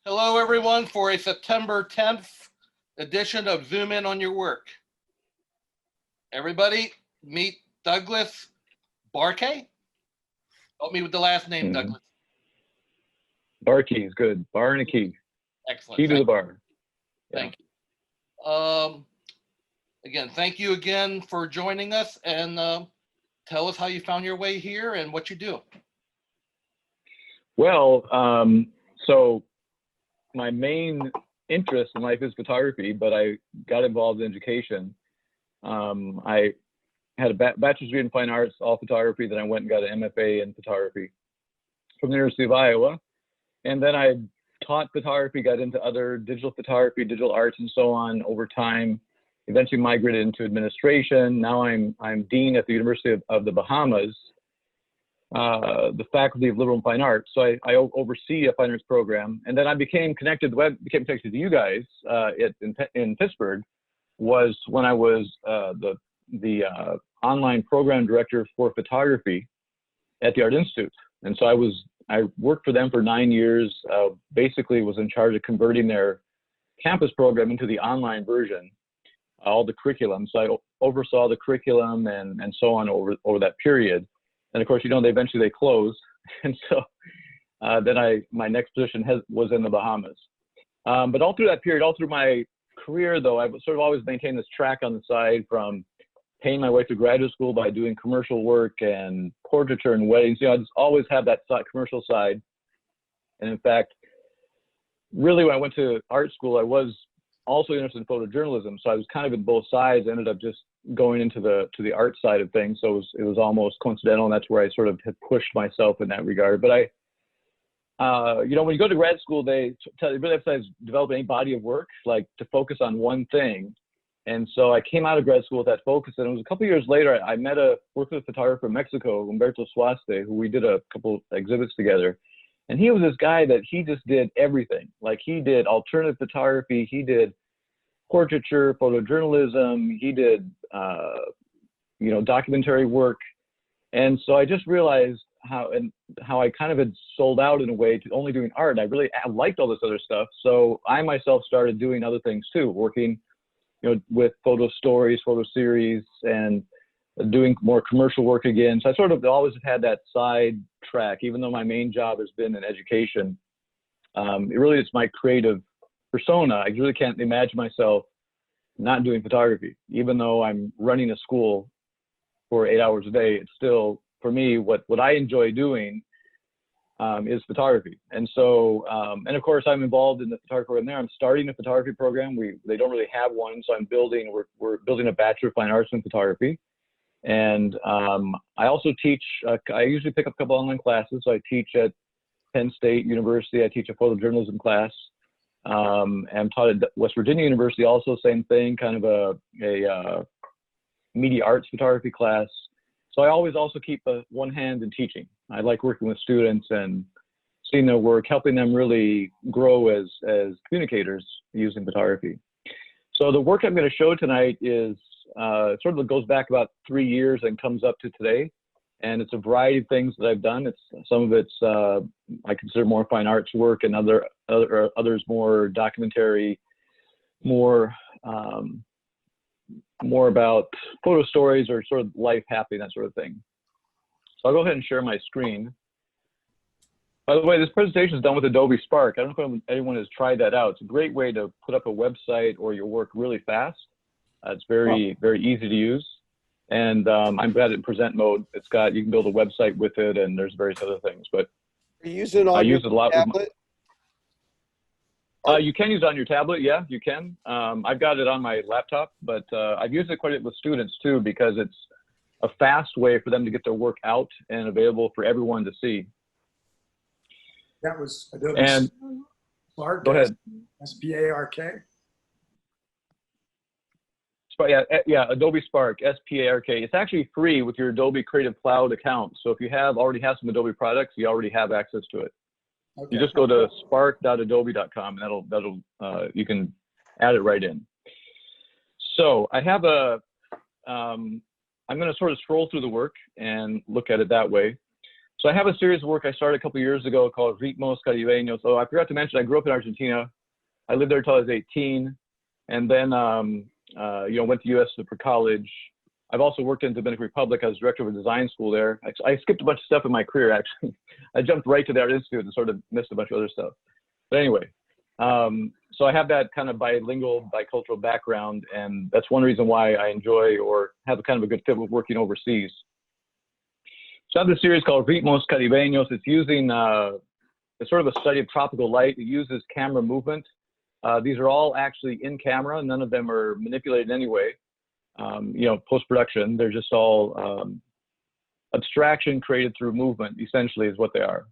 Hello, everyone, for a September 10th edition of Zoom In on Your Work. Everybody, meet Douglas Barkey. Help me with the last name, Douglas. Barkey is good. Bar and a key. Excellent. Key to the bar. Thank you. Again, thank you again for joining us, and tell us how you found your way here and what you do. Well, so my main interest in life is photography, but I got involved in education. I had a bachelor's degree in fine arts, all photography. Then I went and got an MFA in photography from the University of Iowa. And then I taught photography, got into other digital photography, digital arts, and so on over time. Eventually migrated into administration. Now I'm dean at the University of the Bahamas, the Faculty of Liberal and Fine Arts. So I oversee a fine arts program. And then I became connected to you guys in Pittsburgh, was when I was the online program director for photography at the Art Institute. And so I worked for them for 9 years, basically was in charge of converting their campus program into the online version, all the curriculum. So I oversaw the curriculum and so on over that period. And of course, they eventually closed. And so then my next position was in the Bahamas. But all through that period, all through my career though, I've sort of always maintained this track on the side from paying my way through graduate school by doing commercial work and portraiture and weddings. I just always have that commercial side. And in fact, really when I went to art school, I was also interested in photojournalism. So I was kind of in both sides. I ended up just going into the art side of things. So it was almost coincidental, and that's where I sort of had pushed myself in that regard. But when you go to grad school, they really emphasize developing a body of work, like to focus on one thing. And so I came out of grad school with that focus, and it was a couple of years later, I worked with a photographer in Mexico, Humberto Suaste, who we did a couple exhibits together. And he was this guy that he just did everything. Like he did alternative photography, he did portraiture, photojournalism, he did, documentary work. And so I just realized how I kind of had sold out in a way to only doing art. I liked all this other stuff. So I myself started doing other things too, working with photo stories, photo series, and doing more commercial work again. So I sort of always have had that side track, even though my main job has been in education. It really is my creative persona. I really can't imagine myself not doing photography. Even though I'm running a school for 8 hours a day, it's still, for me, what I enjoy doing is photography. And so, and of course, I'm involved in the photography program there. I'm starting a photography program. They don't really have one, so we're building a Bachelor of Fine Arts in Photography. And I also teach, I usually pick up a couple online classes. So I teach at Penn State University. I teach a photojournalism class. I'm taught at West Virginia University, also same thing, kind of a media arts photography class. So I always also keep one hand in teaching. I like working with students and seeing their work, helping them really grow as communicators using photography. So the work I'm going to show tonight is sort of goes back about 3 years and comes up to today. And it's a variety of things that I've done. Some of it's I consider more fine arts work, and others more documentary, more about photo stories or sort of life happening, that sort of thing. So I'll go ahead and share my screen. By the way, this presentation is done with Adobe Spark. I don't know if anyone has tried that out. It's a great way to put up a website or your work really fast. It's very easy to use. And I'm glad in present mode. You can build a website with it, and there's various other things. But you use it on I use it a lot tablet? You can use it on your tablet, yeah, you can. I've got it on my laptop, but I've used it quite a bit with students too, because it's a fast way for them to get their work out and available for everyone to see. That was Adobe Spark. Go ahead. S-P-A-R-K. Yeah, Adobe Spark, S-P-A-R-K. It's actually free with your Adobe Creative Cloud account. So if you already have some Adobe products, you already have access to it. Okay. You just go to spark.adobe.com, and you can add it right in. So I have I'm going to sort of scroll through the work and look at it that way. So I have a series of work I started a couple years ago called Ritmos Caribeños. So I forgot to mention, I grew up in Argentina. I lived there until I was 18, and then went to U.S. for college. I've also worked in the Dominican Republic. I was director of a design school there. I skipped a bunch of stuff in my career, actually. I jumped right to the Art Institute and sort of missed a bunch of other stuff. But anyway, so I have that kind of bilingual, bicultural background, and that's one reason why I enjoy or have kind of a good fit with working overseas. So I have this series called Ritmos Caribeños. It's using it's sort of a study of tropical light. It uses camera movement. These are all actually in camera. None of them are manipulated in any way. Post-production, they're just all abstraction created through movement, essentially, is what they are.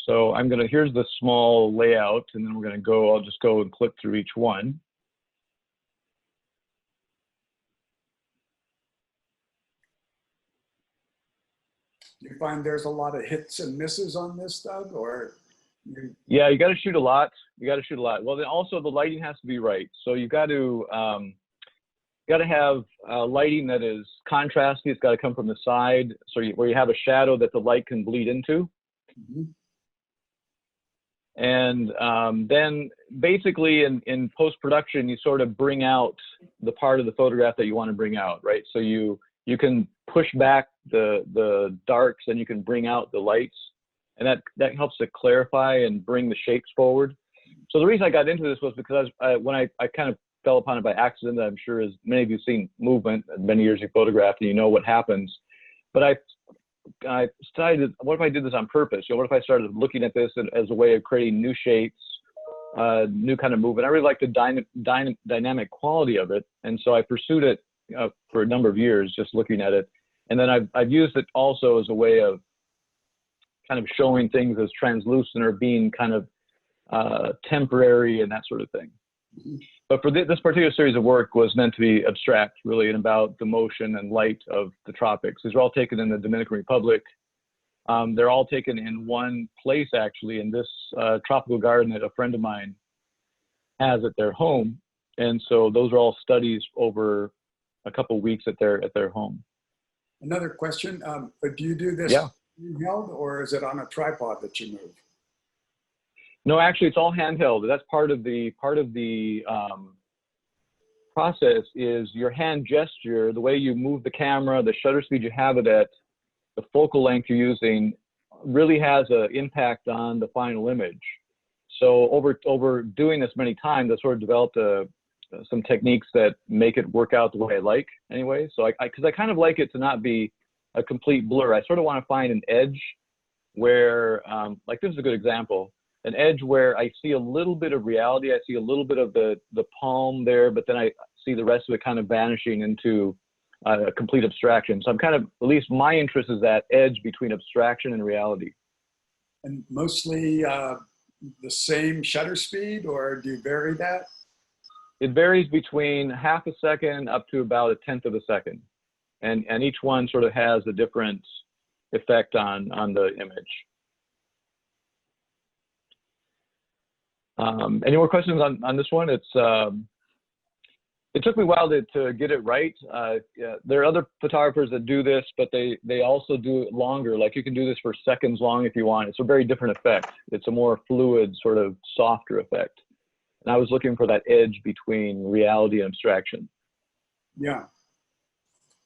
So here's the small layout, and then I'll just go and click through each one. Do you find there's a lot of hits and misses on this, Doug, or? Yeah, you got to shoot a lot. Well, then also the lighting has to be right. So you got to have lighting that is contrasty. It's got to come from the side, so where you have a shadow that the light can bleed into. Mm-hmm. And then basically in post-production, you sort of bring out the part of the photograph that you want to bring out, right? So you can push back the darks and you can bring out the lights, and that helps to clarify and bring the shapes forward. So the reason I got into this was because when I kind of fell upon it by accident, I'm sure as many of you have seen movement, many years you photographed, and you know what happens. But I decided, what if I did this on purpose? What if I started looking at this as a way of creating new shapes, new kind of movement? I really like the dynamic quality of it, and so I pursued it for a number of years, just looking at it. And then I've used it also as a way of kind of showing things as translucent or being kind of temporary and that sort of thing. But for this particular series of work was meant to be abstract, really, and about the motion and light of the tropics. These are all taken in the Dominican Republic. They're all taken in one place, actually, in this tropical garden that a friend of mine has at their home. And so those are all studies over a couple weeks at their home. Another question, but do you do this handheld, or is it on a tripod that you move? No, actually, it's all handheld. That's part of the process is your hand gesture, the way you move the camera, the shutter speed you have it at, the focal length you're using really has an impact on the final image. So over doing this many times, I sort of developed some techniques that make it work out the way I like anyway. So because I kind of like it to not be a complete blur. I sort of want to find an edge where, like this is a good example, an edge where I see a little bit of reality. I see a little bit of the palm there, but then I see the rest of it kind of vanishing into a complete abstraction. So I'm kind of, at least my interest is that edge between abstraction and reality. And mostly the same shutter speed, or do you vary that? It varies between half a second up to about a tenth of a second. And each one sort of has a different effect on the image. Any more questions on this one? It took me a while to get it right. There are other photographers that do this, but they also do it longer. Like you can do this for seconds long if you want. It's a very different effect. It's a more fluid, sort of softer effect. And I was looking for that edge between reality and abstraction. Yeah,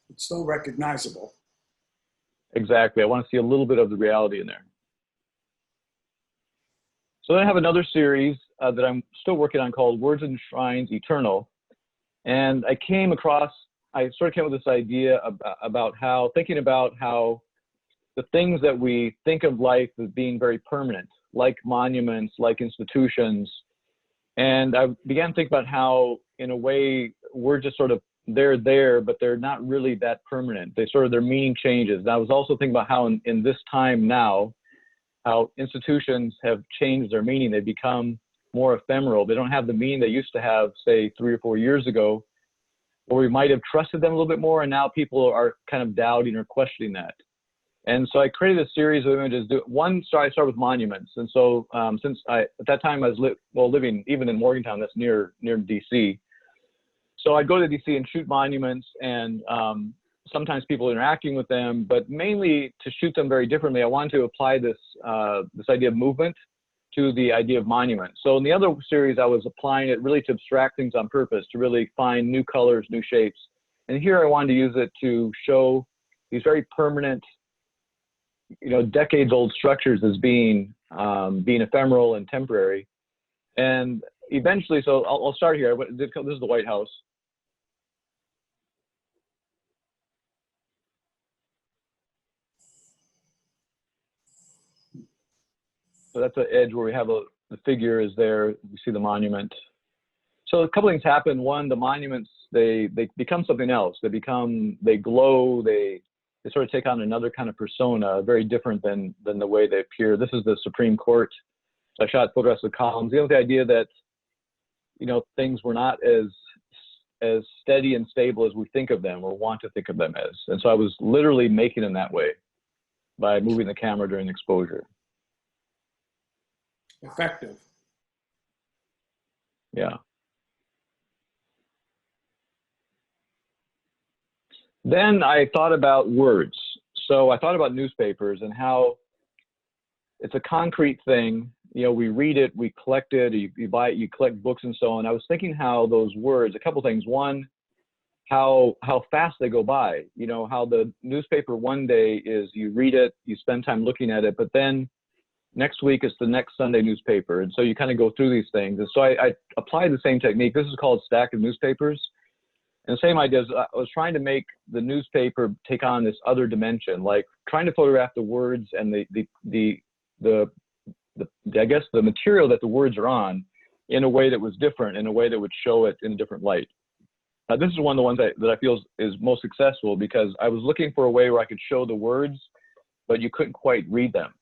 it's still recognizable. Exactly. I want to see a little bit of the reality in there. So then I have another series that I'm still working on called Words and Shrines Eternal. And I sort of came with this idea thinking about how the things that we think of life as being very permanent, like monuments, like institutions. And I began to think about how, in a way, we're just sort of, they're there, but they're not really that permanent. Their meaning changes. And I was also thinking about how in this time now, how institutions have changed their meaning. They become more ephemeral. They don't have the meaning they used to have, say, 3 or 4 years ago, or we might have trusted them a little bit more, and now people are kind of doubting or questioning that. And so I created a series of images. I started with monuments. And so since at that time I was living even in Morgantown, that's near DC. So I'd go to DC and shoot monuments, and sometimes people interacting with them, but mainly to shoot them very differently. I wanted to apply this, this idea of movement to the idea of monument. So in the other series, I was applying it really to abstract things on purpose, to really find new colors, new shapes. And here I wanted to use it to show these very permanent, you know, decades-old structures as being ephemeral and temporary. And eventually, so I'll start here. This is the White House. So that's the edge where we have the figure is there. We see the monument. So a couple things happen. One, the monuments, they become something else. They glow, they sort of take on another kind of persona, very different than the way they appear. This is the Supreme Court. So I shot photographs of columns. You know, the idea that, you know, things were not as steady and stable as we think of them or want to think of them as. And so I was literally making them that way by moving the camera during exposure. Effective. Yeah. Then I thought about words. So I thought about newspapers and how it's a concrete thing. You know, we read it, we collect it, you buy it, you collect books and so on. I was thinking how those words, a couple things. One, how fast they go by. You know, how the newspaper one day is you read it, you spend time looking at it, but then next week it's the next Sunday newspaper. And so you kind of go through these things. And so I applied the same technique. This is called stack of newspapers. And the same idea is I was trying to make the newspaper take on this other dimension, like trying to photograph the words and I guess the material that the words are on in a way that was different, in a way that would show it in a different light. This is one of the ones that I feel is most successful because I was looking for a way where I could show the words, but you couldn't quite read them.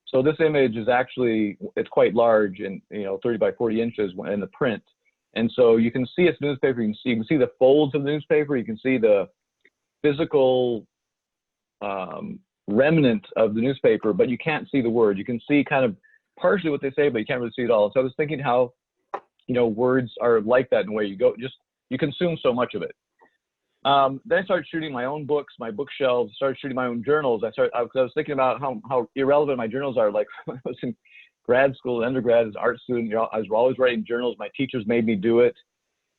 So this image is actually, it's quite large and, you know, 30 by 40 inches in the print. And so you can see it's newspaper, you can see the folds of the newspaper, you can see the physical remnant of the newspaper, but you can't see the words. You can see kind of partially what they say, but you can't really see it all. So I was thinking how, you know, words are like that in a way. You consume so much of it. Then I started shooting my own books, my bookshelves, started shooting my own journals. I was thinking about how irrelevant my journals are. Like when I was in grad school, undergrad, as an art student, you know, I was always writing journals. My teachers made me do it.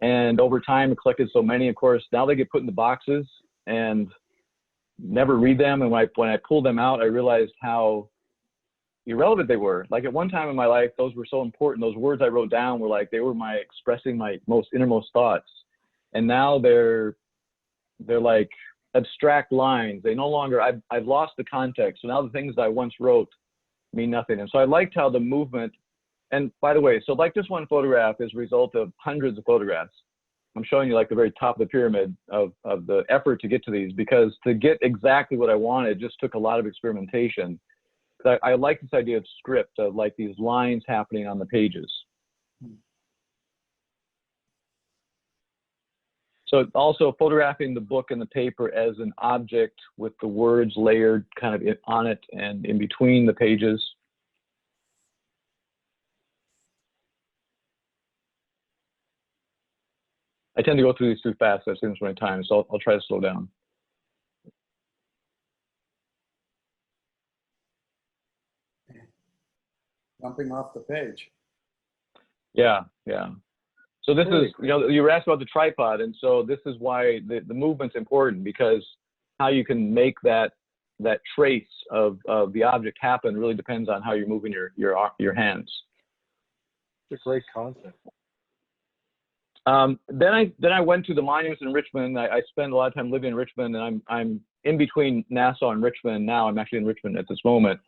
And over time, I collected so many, of course, now they get put in the boxes and never read them. And when I pulled them out, I realized how irrelevant they were. Like at one time in my life, those were so important. Those words I wrote down were like, they were my expressing my most innermost thoughts. And now they're like abstract lines. They no longer, I've lost the context. So now the things that I once wrote mean nothing. And so I liked how the movement, and by the way, so like this one photograph is a result of hundreds of photographs. I'm showing you like the very top of the pyramid of the effort to get to these, because to get exactly what I wanted just took a lot of experimentation. I like this idea of script, of like these lines happening on the pages. So also photographing the book and the paper as an object with the words layered kind of on it and in between the pages. I tend to go through these too fast. I've seen this many times, so I'll try to slow down. Jumping off the page. Yeah, yeah. So this is, you know, you were asked about the tripod, and so this is why the movement's important, because how you can make that trace of the object happen really depends on how you're moving your hands. It's a great concept. Then I went to the monuments in Richmond. I spent a lot of time living in Richmond, and I'm in between Nassau and Richmond now. I'm actually in Richmond at this moment.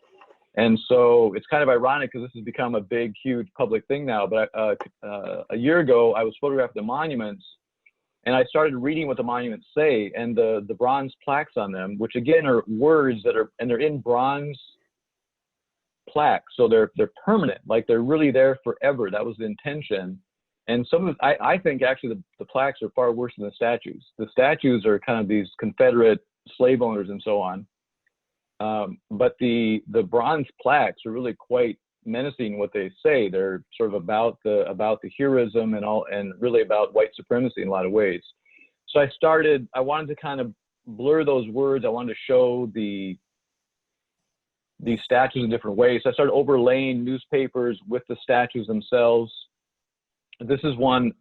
And so it's kind of ironic because this has become a big, huge public thing now. But a year ago, I was photographing the monuments, and I started reading what the monuments say, and the bronze plaques on them, which again are words and they're in bronze plaques, so they're permanent, like they're really there forever. That was the intention. And some of I think actually the plaques are far worse than the statues. The statues are kind of these Confederate slave owners and so on. But the bronze plaques are really quite menacing what they say. They're sort of about the heroism and really about white supremacy in a lot of ways. So I wanted to kind of blur those words. I wanted to show these statues in different ways. So I started overlaying newspapers with the statues themselves. This is one.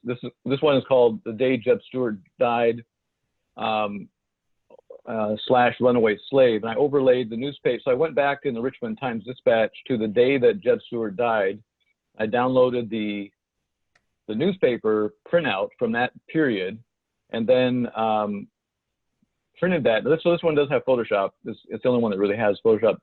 This one is called "The Day Jeb Stuart Died." / Runaway Slave, and I overlaid the newspaper. So I went back in the Richmond Times-Dispatch to the day that Jeb Stuart died. I downloaded the newspaper printout from that period, and then printed that. So this one does have Photoshop. It's the only one that really has Photoshop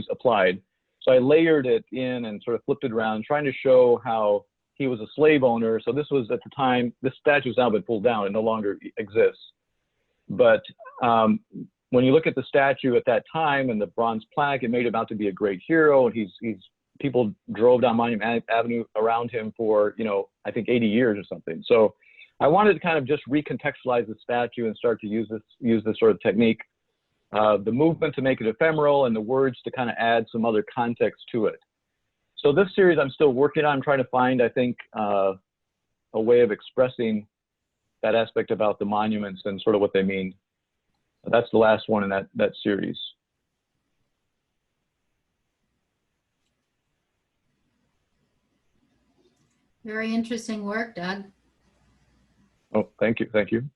applied. So I layered it in and sort of flipped it around, trying to show how he was a slave owner. So this was at the time. This statue's now been pulled down; it no longer exists. But when you look at the statue at that time and the bronze plaque, it made him out to be a great hero. And people drove down Monument Avenue around him for, I think 80 years or something. So I wanted to kind of just recontextualize the statue and start to use this sort of technique, the movement to make it ephemeral and the words to kind of add some other context to it. So this series I'm still working on, trying to find, I think, a way of expressing that aspect about the monuments and sort of what they mean. That's the last one in that series. Very interesting work, Doug. Oh, thank you. Thank you.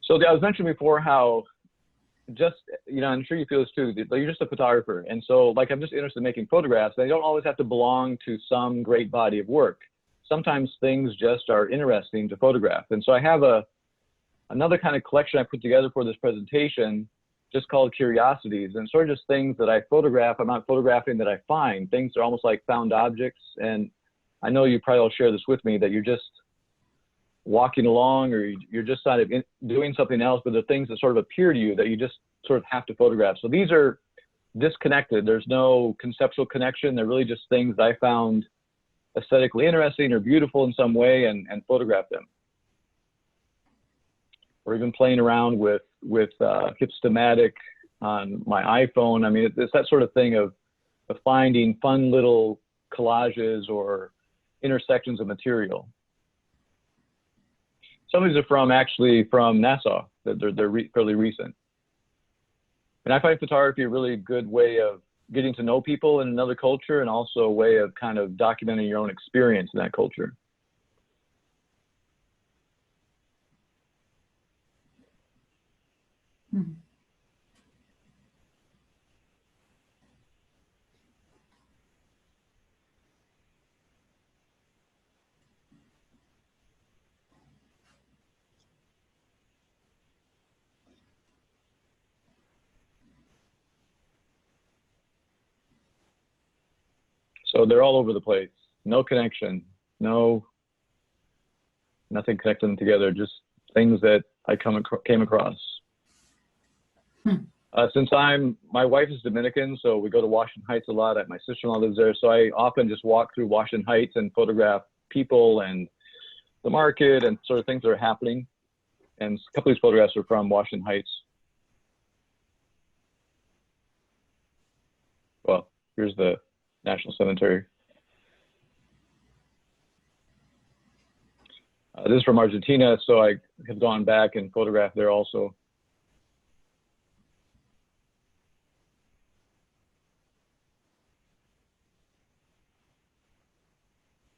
So I was mentioning before how I'm sure you feel this too, you're just a photographer. And so I'm just interested in making photographs. They don't always have to belong to some great body of work. Sometimes things just are interesting to photograph. And so I have another kind of collection I put together for this presentation just called Curiosities, and sort of just things that I photograph. I'm not photographing that I find. Things are almost like found objects. And I know you probably all share this with me, that you're just walking along or you're just kind of doing something else, but the things that sort of appear to you that you just sort of have to photograph. So these are disconnected. There's no conceptual connection. They're really just things that I found aesthetically interesting or beautiful in some way and photograph them. Or even playing around with Hipstamatic on my iPhone. I mean, it's that sort of thing of finding fun little collages or intersections of material. Some of these are actually from Nassau. They're fairly recent. And I find photography a really good way of getting to know people in another culture, and also a way of kind of documenting your own experience in that culture. Hmm. So they're all over the place. No connection. Nothing connecting them together. Just things that I came across. Since my wife is Dominican, so we go to Washington Heights a lot. My sister-in-law lives there, so I often just walk through Washington Heights and photograph people and the market and sort of things that are happening. And a couple of these photographs are from Washington Heights. Well, here's the National Cemetery. This is from Argentina, so I have gone back and photographed there also.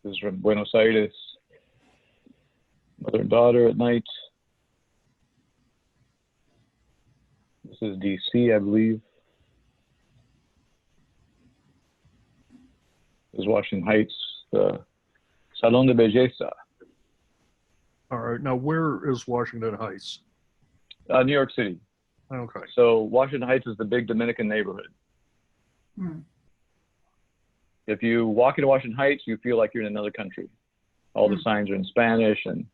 This is from Buenos Aires. Mother and daughter at night. This is DC, I believe. This is Washington Heights, the Salon de Belleza. All right. Now, where is Washington Heights? New York City. Okay. So Washington Heights is the big Dominican neighborhood. Hmm. If you walk into Washington Heights, you feel like you're in another country. All the signs are in Spanish, and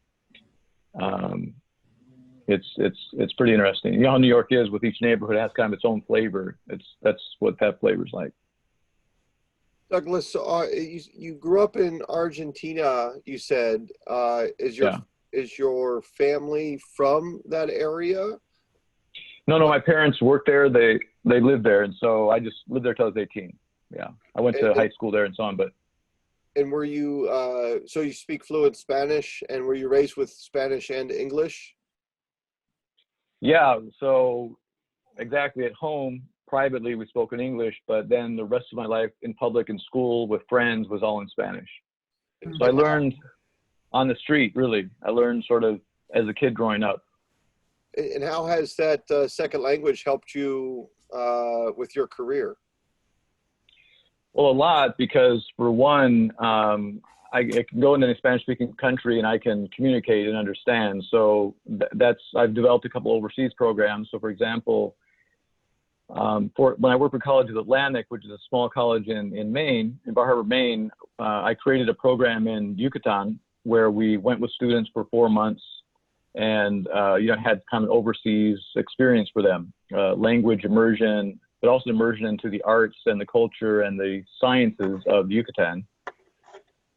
it's pretty interesting. You know how New York is with each neighborhood, it has kind of its own flavor. That's what that flavor's like. Douglas, you grew up in Argentina, you said. Is your family from that area? No, my parents worked there. They lived there, and so I just lived there till I was 18. Yeah, I went to high school there and so on. But and were you so you speak fluent Spanish, and were you raised with Spanish and English? Yeah, so exactly at home, privately, we spoke in English, but then the rest of my life in public in school with friends was all in Spanish. So I learned on the street, really. I learned sort of as a kid growing up. And how has that second language helped you with your career? Well, a lot, because for one, I can go into a Spanish-speaking country and I can communicate and understand. So I've developed a couple overseas programs. So, for example, when I worked for College of Atlantic, which is a small college in Maine, in Bar Harbor, Maine, I created a program in Yucatan where we went with students for 4 months and had kind of overseas experience for them, language immersion, but also immersion into the arts and the culture and the sciences of Yucatan.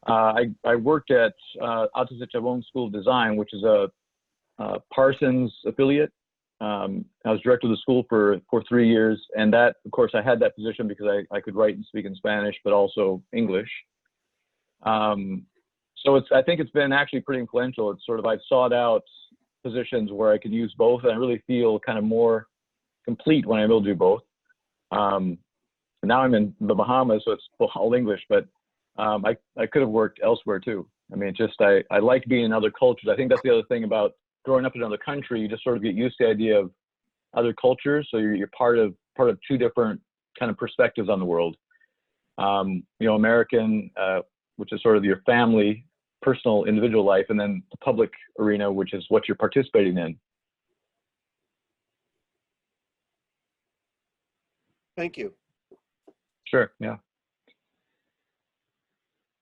I worked at Alta Chabón School of Design, which is a Parsons affiliate. I was director of the school for 3 years, and that, of course, I had that position because I could write and speak in Spanish, but also English. So I think it's been actually pretty influential. It's sort of, I've sought out positions where I can use both, and I really feel kind of more complete when I'm able to do both. Now I'm in the Bahamas, so it's all English, but I could have worked elsewhere too. I mean, I like being in other cultures. I think that's the other thing about growing up in another country. You just sort of get used to the idea of other cultures. So you're part of two different kind of perspectives on the world. American, which is sort of your family, personal, individual life, and then the public arena, which is what you're participating in. Thank you. Sure, yeah.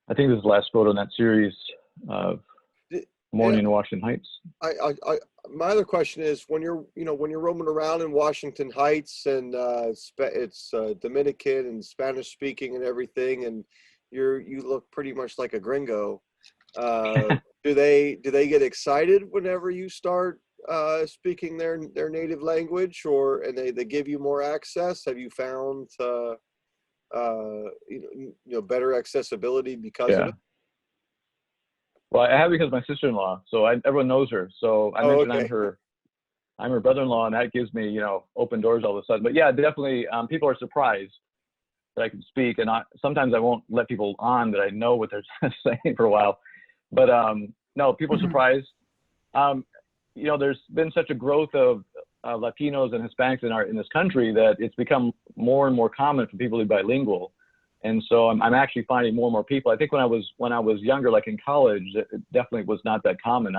I think this is the last photo in that series of Morning in Washington Heights. My other question is, when you're roaming around in Washington Heights and it's Dominican and Spanish speaking and everything, and you look pretty much like a gringo. Do they get excited whenever you start speaking their native language, and they give you more access? Have you found better accessibility because of it? Well, I have, because of my sister-in-law, so everyone knows her. So I mentioned okay. I'm her brother-in-law, and that gives me open doors all of a sudden. But yeah, definitely, people are surprised that I can speak, and sometimes I won't let people on that I know what they're saying for a while. But no, people are surprised. There's been such a growth of Latinos and Hispanics in this country that it's become more and more common for people to be bilingual. And so I'm actually finding more and more people. I think when I was younger, like in college, it definitely was not that common.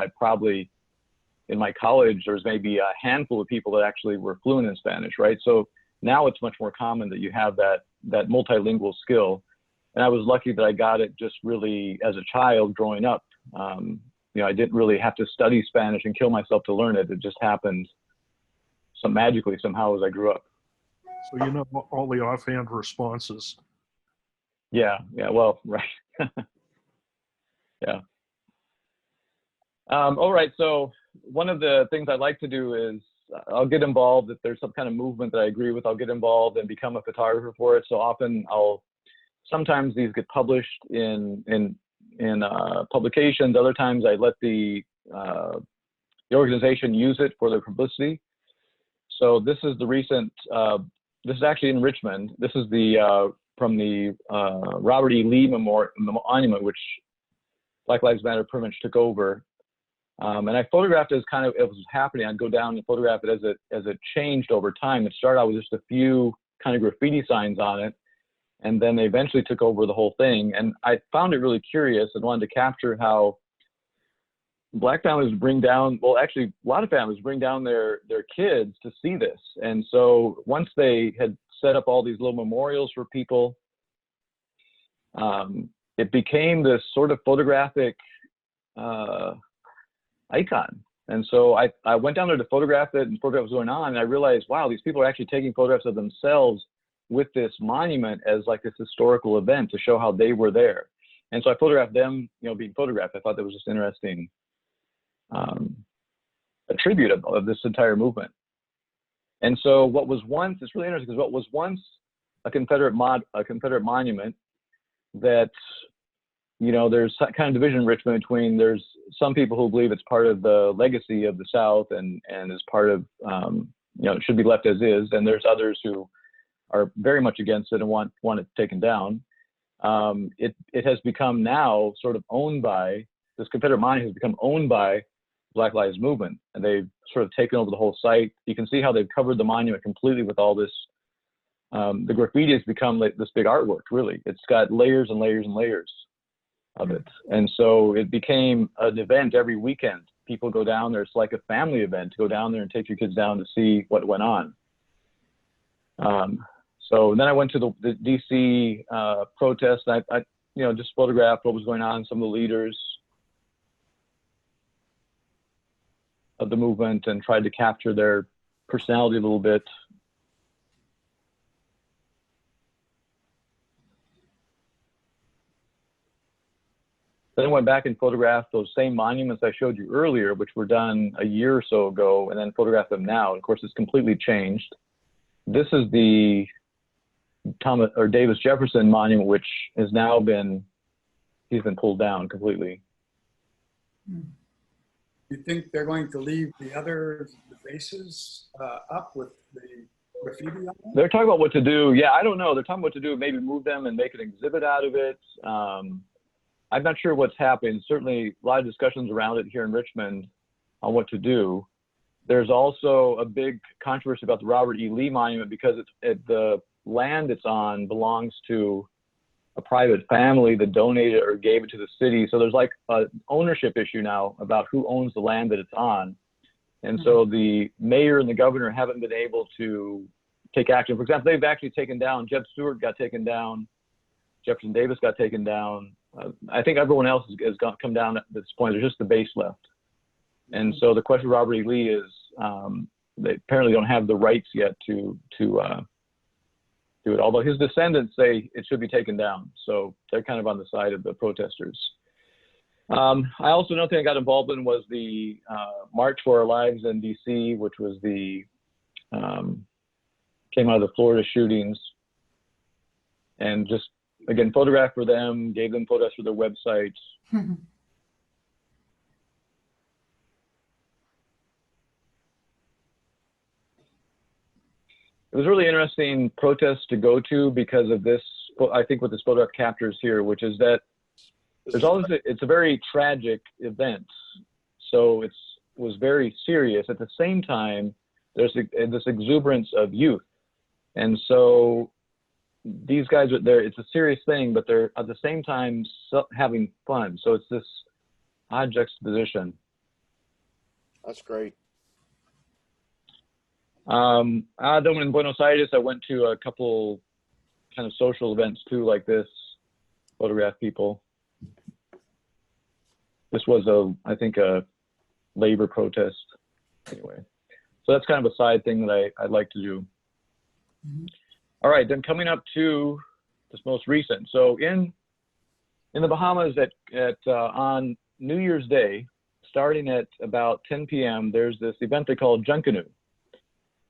In my college, there was maybe a handful of people that actually were fluent in Spanish, right? So now it's much more common that you have that multilingual skill. And I was lucky that I got it just really as a child growing up. I didn't really have to study Spanish and kill myself to learn it. It just happened magically somehow as I grew up. So you know all the offhand responses. Yeah, well, right. Yeah. All right, so one of the things I like to do is I'll get involved. If there's some kind of movement that I agree with, I'll get involved and become a photographer for it. So often sometimes these get published in publications. Other times I let the organization use it for their publicity. So this is the recent, this is actually in Richmond. This is from the Robert E. Lee Monument, which Black Lives Matter pretty much took over. And I photographed it as kind of it was happening. I'd go down and photograph it as it changed over time. It started out with just a few kind of graffiti signs on it, and then they eventually took over the whole thing. And I found it really curious and wanted to capture how Black families bring down, well, actually, a lot of families bring down their kids to see this. And so once they had set up all these little memorials for people, it became this sort of photographic icon. And so I went down there to photograph it and photograph what was going on, and I realized, wow, these people are actually taking photographs of themselves with this monument as like this historical event to show how they were there. And so I photographed them, being photographed. I thought that was just interesting. A tribute of this entire movement. And so what was once, it's really interesting, because what was once a Confederate monument that you know, there's kind of division in Richmond between, there's some people who believe it's part of the legacy of the South and is part of, you know, it should be left as is. And there's others who are very much against it and want it taken down. It has become now sort of owned by, this Confederate monument has become owned by Black Lives Movement, and they've sort of taken over the whole site. You can see how they've covered the monument completely with all this. The graffiti has become like this big artwork, really. It's got layers and layers and layers of it. And so it became an event every weekend. People go down there. It's like a family event to go down there and take your kids down to see what went on. So then I went to the DC protest. I you know, just photographed what was going on, some of the leaders of the movement, and tried to capture their personality a little bit. Then I went back and photographed those same monuments I showed you earlier, which were done a year or so ago, and then photographed them now. And of course, it's completely changed. This is the Thomas or Davis Jefferson monument, which has now been, he's been pulled down completely. You think they're going to leave the other bases up with the graffiti on them? They're talking about what to do. Yeah, I don't know. They're talking about what to do, maybe move them and make an exhibit out of it. I'm not sure what's happening. Certainly a lot of discussions around it here in Richmond on what to do. There's also a big controversy about the Robert E. Lee Monument because the land it's on belongs to a private family that donated or gave it to the city. So there's like an ownership issue now about who owns the land that it's on. And so the mayor and the governor haven't been able to take action. For example, they've actually taken down, Jeb Stuart got taken down, Jefferson Davis got taken down. I think everyone else has come down at this point. There's just the base left. And so the question of Robert E. Lee is they apparently don't have the rights yet to do it, although his descendants say it should be taken down. So they're kind of on the side of the protesters. I also, another thing I got involved in was the March for Our Lives in DC, which was the, came out of the Florida shootings, and just, again, photographed for them, gave them photos for their websites. It was a really interesting protest to go to because of this, I think what this photograph captures here, which is that there's always, it's a very tragic event. So it was very serious. At the same time, there's this exuberance of youth. And so these guys are there, it's a serious thing, but they're at the same time having fun. So it's this odd juxtaposition. That's great. Then in Buenos Aires, I went to a couple kind of social events too, like this, photograph people. This was I think a labor protest anyway. So that's kind of a side thing that I'd like to do. All right, then coming up to this most recent. So in the Bahamas on New Year's Day, starting at about 10 p.m., there's this event they call Junkanoo.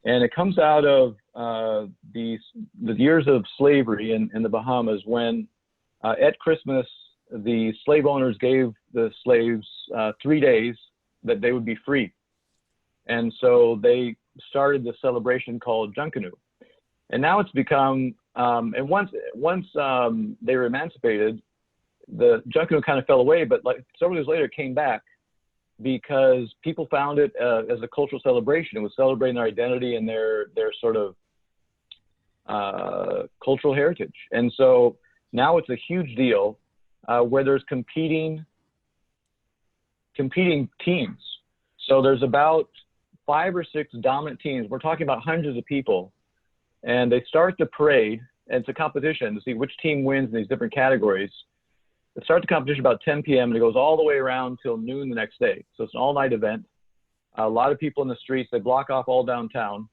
And it comes out of the years of slavery in the Bahamas when at Christmas, the slave owners gave the slaves 3 days that they would be free. And so they started the celebration called Junkanoo. And now it's become, and once they were emancipated, the Junkanoo kind of fell away, but like several years later it came back because people found it as a cultural celebration. It was celebrating their identity and their sort of cultural heritage. And so now it's a huge deal where there's competing teams. So there's about 5 or 6 dominant teams. We're talking about hundreds of people. And they start the parade, and it's a competition to see which team wins in these different categories. They start the competition about 10 p.m. and it goes all the way around till noon the next day. So it's an all-night event. A lot of people in the streets. They block off all downtown.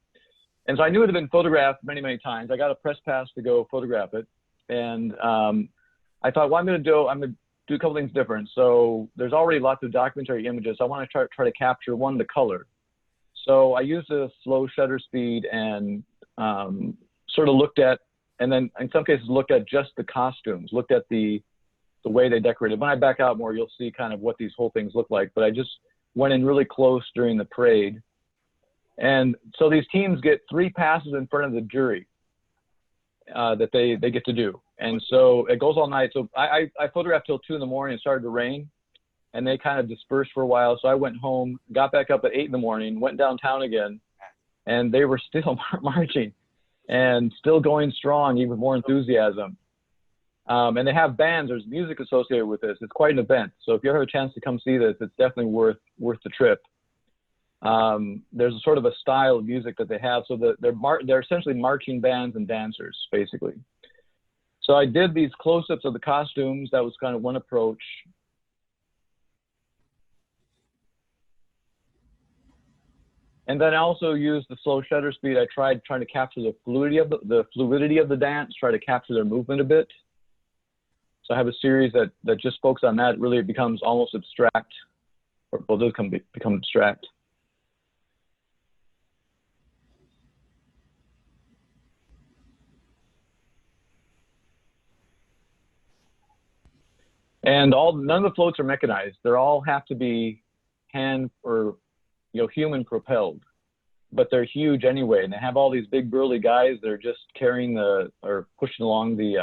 And so I knew it had been photographed many, many times. I got a press pass to go photograph it. And I thought, well, I'm going to do a couple things different. So there's already lots of documentary images. So I want to try to capture the color. So I used a slow shutter speed and sort of looked at, and then in some cases looked at just the costumes, looked at the the way they decorated. When I back out more, you'll see kind of what these whole things look like. But I just went in really close during the parade. And so these teams get 3 passes in front of the jury that they get to do. And so it goes all night. So I photographed till 2 in the morning. It started to rain, and they kind of dispersed for a while. So I went home, got back up at 8 in the morning, went downtown again, and they were still marching and still going strong, even with more enthusiasm. And they have bands. There's music associated with this. It's quite an event. So if you ever have a chance to come see this, it's definitely worth the trip. There's a sort of a style of music that they have. So they're essentially marching bands and dancers, basically. So I did these close-ups of the costumes. That was kind of one approach. And then I also used the slow shutter speed. I tried trying to capture the fluidity of the dance, try to capture their movement a bit. So I have a series that just focuses on that. Really, it becomes almost abstract, or well, does become abstract. And none of the floats are mechanized. They all have to be hand or human propelled, but they're huge anyway. And they have all these big burly guys that are just carrying or pushing along the.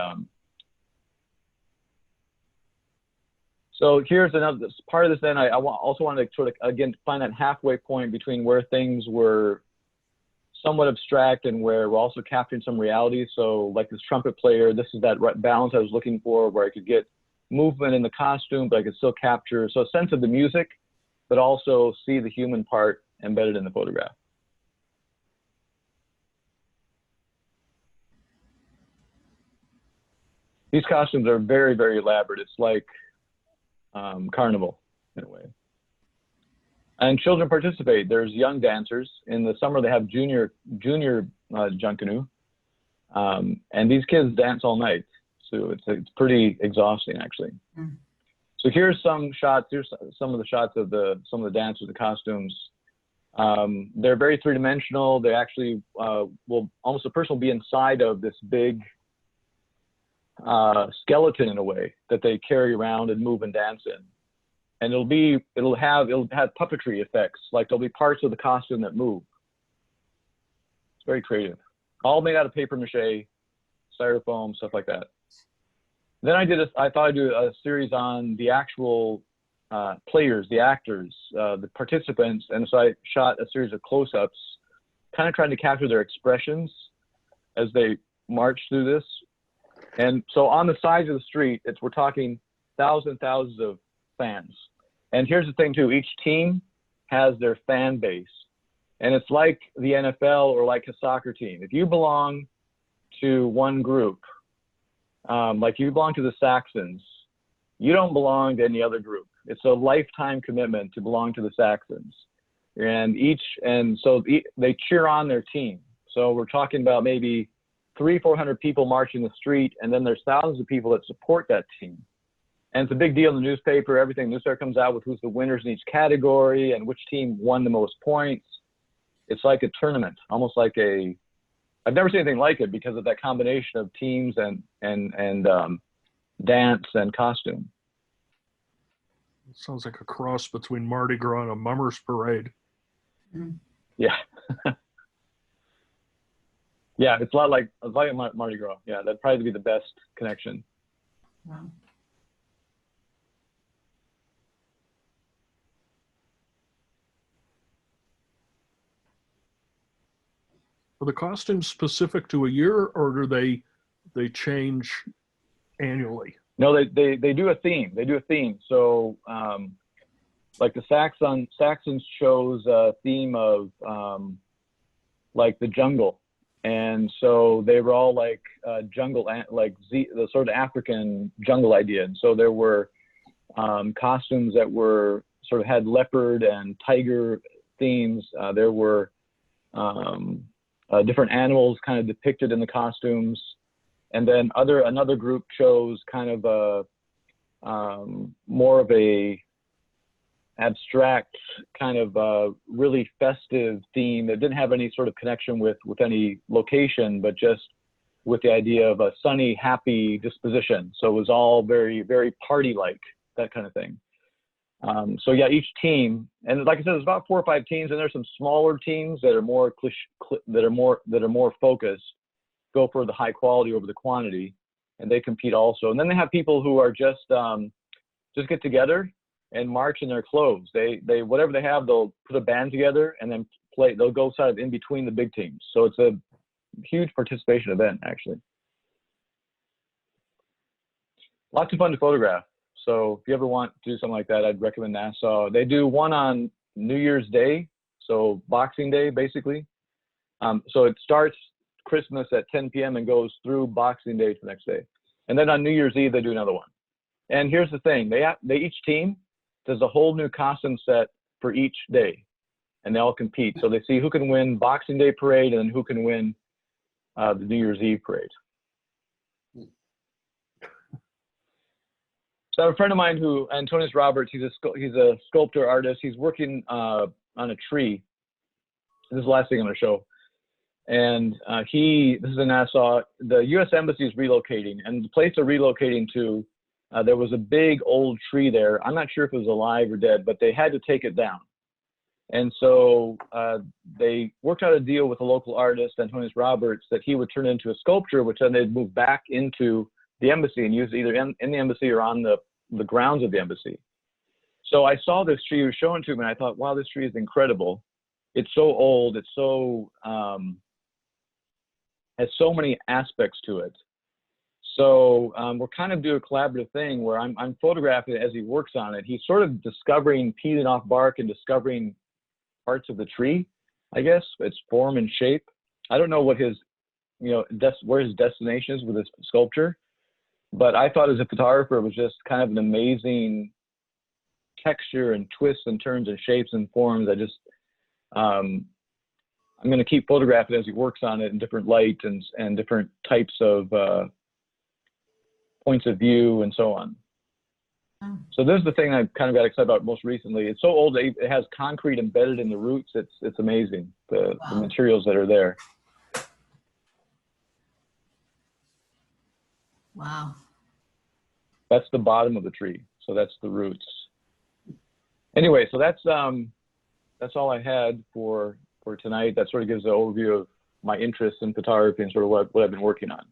So here's another part of this. Then I also wanted to sort of again find that halfway point between where things were somewhat abstract and where we're also capturing some reality. So like this trumpet player, this is that balance I was looking for, where I could get movement in the costume, but I could still capture a sense of the music, but also see the human part embedded in the photograph. These costumes are very, very elaborate. It's like carnival in a way. And children participate. There's young dancers. In the summer, they have junior Junkanoo. And these kids dance all night. So it's pretty exhausting, actually. Mm. So here's some shots. Here's some of the shots of some of the dancers, the costumes. They're very three-dimensional. They actually almost a person will be inside of this big skeleton in a way that they carry around and move and dance in. And it'll have puppetry effects. Like there'll be parts of the costume that move. It's very creative. All made out of paper mache, styrofoam, stuff like that. Then I thought I'd do a series on the actual players, the actors, the participants. And so I shot a series of close-ups, kind of trying to capture their expressions as they march through this. And so on the sides of the street, we're talking thousands of fans. And here's the thing too, each team has their fan base. And it's like the NFL or like a soccer team. If you belong to one group, like you belong to the Saxons, you don't belong to any other group. It's a lifetime commitment to belong to the Saxons. And so they cheer on their team. So we're talking about maybe 300-400 people marching the street, and then there's thousands of people that support that team. And it's a big deal in the newspaper. Everything, the newspaper comes out with who's the winners in each category and which team won the most points. It's like a tournament, almost like I've never seen anything like it because of that combination of teams and dance and costume. It sounds like a cross between Mardi Gras and a Mummers Parade. Yeah. Yeah, it's a lot like Mardi Gras. Yeah, that'd probably be the best connection. Wow. Are the costumes specific to a year, or do they change annually? No, they do a theme. They do a theme. So like the Saxons chose a theme of like the jungle. And so they were all like jungle, the sort of African jungle idea. And so there were costumes that were sort of had leopard and tiger themes. There were different animals kind of depicted in the costumes. And then another group chose kind of more of a abstract kind of really festive theme that didn't have any sort of connection with any location, but just with the idea of a sunny, happy disposition. So it was all very, very party-like, that kind of thing. So yeah, each team, and like I said, there's about 4 or 5 teams, and there's some smaller teams that are more focused, go for the high quality over the quantity, and they compete also. And then they have people who are just get together and march in their clothes. They whatever they have, they'll put a band together and then play. They'll go side in between the big teams. So it's a huge participation event, actually. Lots of fun to photograph. So if you ever want to do something like that, I'd recommend Nassau. They do one on New Year's Day, so Boxing Day, basically. So it starts Christmas at 10 p.m. and goes through Boxing Day to the next day. And then on New Year's Eve, they do another one. And here's the thing. Each team does a whole new costume set for each day. And they all compete. So they see who can win Boxing Day parade and then who can win the New Year's Eve parade. So I have a friend of mine who, Antonius Roberts, he's a sculptor artist. He's working on a tree. This is the last thing I'm going to show. And this is in Nassau. The U.S. Embassy is relocating, and the place they're relocating to, there was a big old tree there. I'm not sure if it was alive or dead, but they had to take it down. And so they worked out a deal with a local artist, Antonius Roberts, that he would turn into a sculpture, which then they'd move back into the embassy and use it either in the embassy or on the grounds of the embassy. So I saw this tree he was showing to me, and I thought, wow, this tree is incredible. It's so old. It's so has so many aspects to it. So we're kind of doing a collaborative thing where I'm photographing it as he works on it. He's sort of discovering, peeling off bark and discovering parts of the tree, I guess, its form and shape. I don't know what his, where his destination is with his sculpture, but I thought as a photographer, it was just kind of an amazing texture and twists and turns and shapes and forms. I'm going to keep photographing as he works on it in different light and different types of points of view and so on. Oh. So this is the thing I kind of got excited about most recently. It's so old that it has concrete embedded in the roots. It's amazing, the materials that are there. Wow. That's the bottom of the tree. So that's the roots. Anyway, so that's all I had for tonight. That sort of gives an overview of my interest in photography and sort of what I've been working on.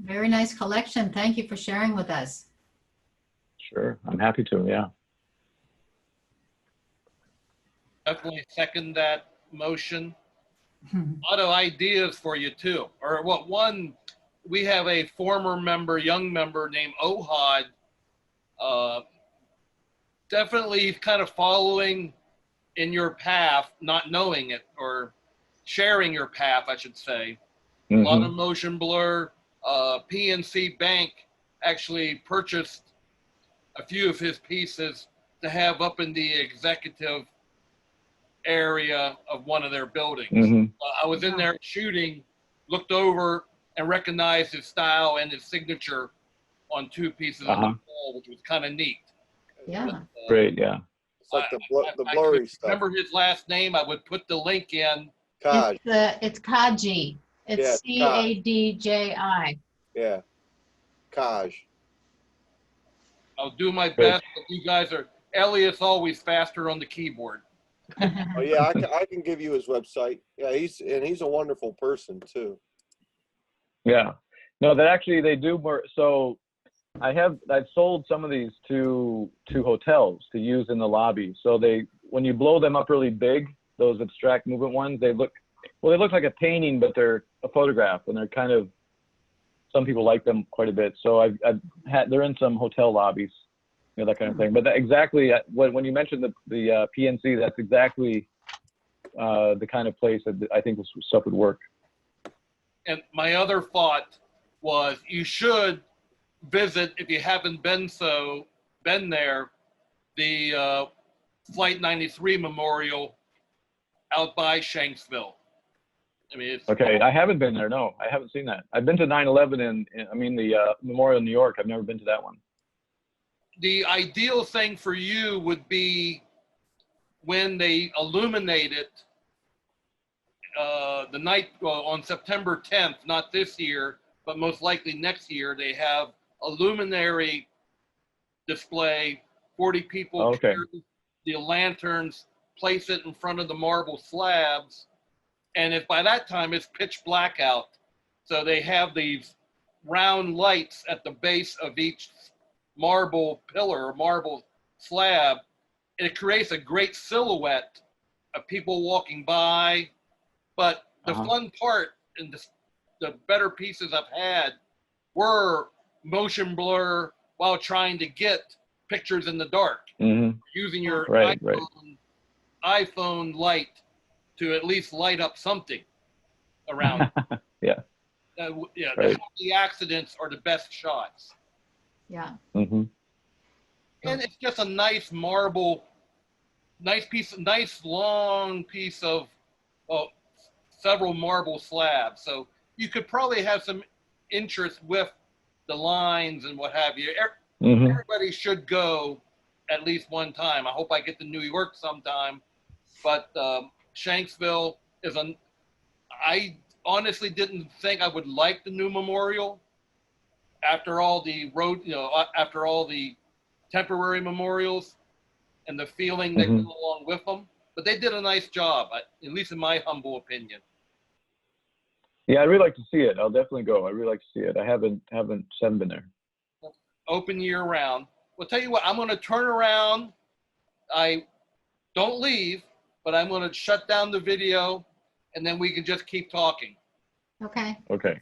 Very nice collection. Thank you for sharing with us. Sure, I'm happy to, yeah. Definitely second that motion. A lot of ideas for you too. Or one, we have a former member, young member named Ohad. Definitely kind of following in your path, not knowing it, or sharing your path, I should say. A lot of motion blur. PNC Bank actually purchased a few of his pieces to have up in the executive area of one of their buildings. I was in there shooting, looked over and recognized his style and his signature on 2 pieces of the wall, which was kind of neat. Yeah. But, great, yeah. It's like the I blurry could stuff. remember his last name. I would put the link in. Kaj. It's Kaji. It's Cadji. Yeah. Kaj. I'll do my best, but you guys are, Elliot's always faster on the keyboard. Oh yeah, I can give you his website. Yeah, he's a wonderful person too. Yeah. No, that actually they do more. So I've sold some of these to hotels to use in the lobby. So when you blow them up really big, those abstract movement ones, they look like a painting, but they're a photograph, and they're kind of, some people like them quite a bit. So they're in some hotel lobbies, that kind of thing. But exactly when you mentioned the PNC, that's exactly the kind of place that I think this stuff would work. And my other thought was you should visit, if you haven't been there, the Flight 93 Memorial out by Shanksville. I mean, it's okay. I haven't been there. No, I haven't seen that. I've been to 9/11 the Memorial in New York. I've never been to that one. The ideal thing for you would be when they illuminate it, the night on September 10th, not this year, but most likely next year, they have a luminary display. 40 people Okay. carry the lanterns, place it in front of the marble slabs, and if by that time it's pitch black out, so they have these round lights at the base of each marble pillar or marble slab, and it creates a great silhouette of people walking by. But the fun part and the better pieces I've had were motion blur while trying to get pictures in the dark, using your iPhone light to at least light up something around. Yeah. The happy accidents are the best shots. Yeah. Mm-hmm. And it's just a nice marble, nice long piece of, well, several marble slabs. So you could probably have some interest with the lines and what have you. Everybody should go at least one time. I hope I get to New York sometime. But Shanksville is I honestly didn't think I would like the new memorial after all the after all the temporary memorials and the feeling that goes along with them. But they did a nice job, at least in my humble opinion. Yeah, I'd really like to see it. I'll definitely go. I'd really like to see it. I haven't been there. Open year round. Well, tell you what, I'm going to turn around. I don't leave, but I'm going to shut down the video, and then we can just keep talking. Okay. Okay.